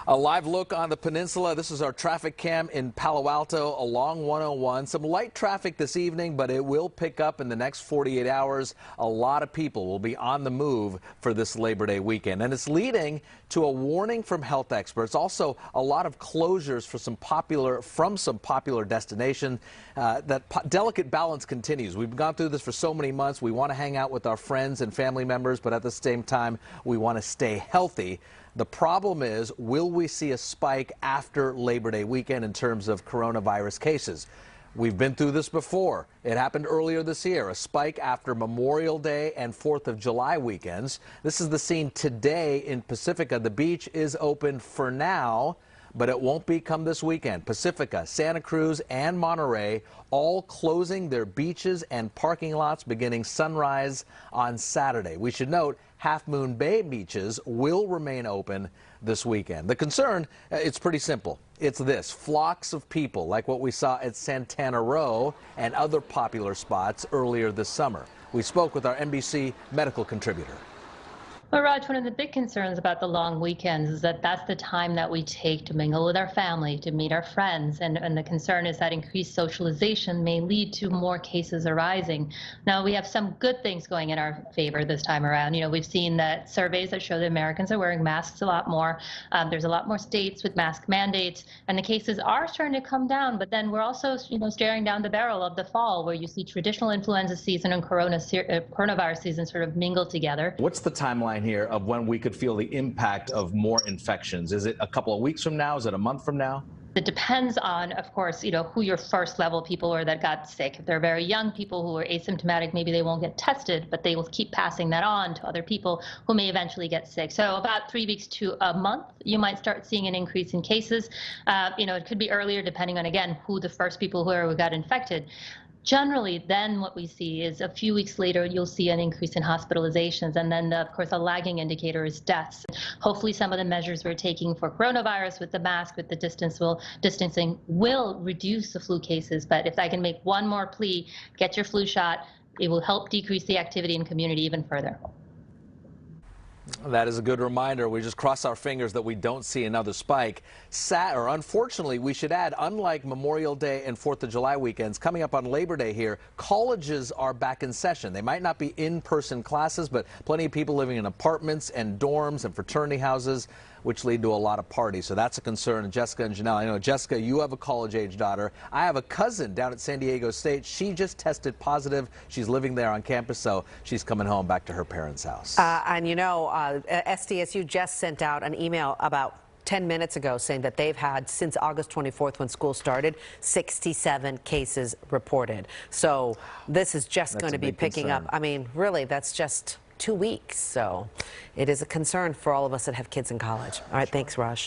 A live look on the peninsula. This is our traffic cam in Palo Alto along 101. Some light traffic this evening, but it will pick up in the next 48 hours. A lot of people will be on the move for this Labor Day weekend, and it's leading to a warning from health experts. Also, a lot of closures for some popular destinations. That delicate balance continues. We've gone through this for so many months. We want to hang out with our friends and family members, but at the same time, we want to stay healthy. The problem is, will we see a spike after Labor Day weekend in terms of coronavirus cases? We've been through this before. It happened earlier this year, a spike after Memorial Day and 4th of July weekends. This is the scene today in Pacifica. The beach is open for now, but it won't be come this weekend. Pacifica, Santa Cruz, and Monterey all closing their beaches and parking lots beginning sunrise on Saturday. We should note Half Moon Bay beaches will remain open this weekend. The concern, it's pretty simple. It's this: flocks of people like what we saw at Santana Row and other popular spots earlier this summer. We spoke with our NBC medical contributor. Well, Raj, one of the big concerns about the long weekends is that that's the time that we take to mingle with our family, to meet our friends, and the concern is that increased socialization may lead to more cases arising. Now, we have some good things going in our favor this time around. You know, we've seen that surveys that show that Americans are wearing masks a lot more. There's a lot more states with mask mandates, and the cases are starting to come down, but then we're also, staring down the barrel of the fall, where you see traditional influenza season and coronavirus season sort of mingle together. What's the timeline here of when we could feel the impact of more infections? Is it a couple of weeks from now? Is it a month from now? It depends on, of course, who your first level people are that got sick. If they're very young people who are asymptomatic, maybe they won't get tested, but they will keep passing that on to other people who may eventually get sick. So about 3 weeks to a month, you might start seeing an increase in cases. It could be earlier depending on, again, who the first people who got infected. Generally, then what we see is a few weeks later, you'll see an increase in hospitalizations. And then, of course, a lagging indicator is deaths. Hopefully, some of the measures we're taking for coronavirus with the mask, with the distancing will reduce the flu cases. But if I can make one more plea, get your flu shot. It will help decrease the activity in community even further. That is a good reminder. We just cross our fingers that we don't see another spike. Unfortunately, we should add, unlike Memorial Day and 4th of July weekends, coming up on Labor Day here, colleges are back in session. They might not be in-person classes, but plenty of people living in apartments and dorms and fraternity houses, which lead to a lot of parties. So that's a concern. And Jessica and Janelle, I know, Jessica, you have a college-age daughter. I have a cousin down at San Diego State. She just tested positive. She's living there on campus, so she's coming home back to her parents' house. SDSU just sent out an email about 10 minutes ago saying that they've had, since August 24th when school started, 67 cases reported. So this is just going to be picking up. I mean, really, that's just 2 weeks. So it is a concern for all of us that have kids in college. All right, thanks, Raj.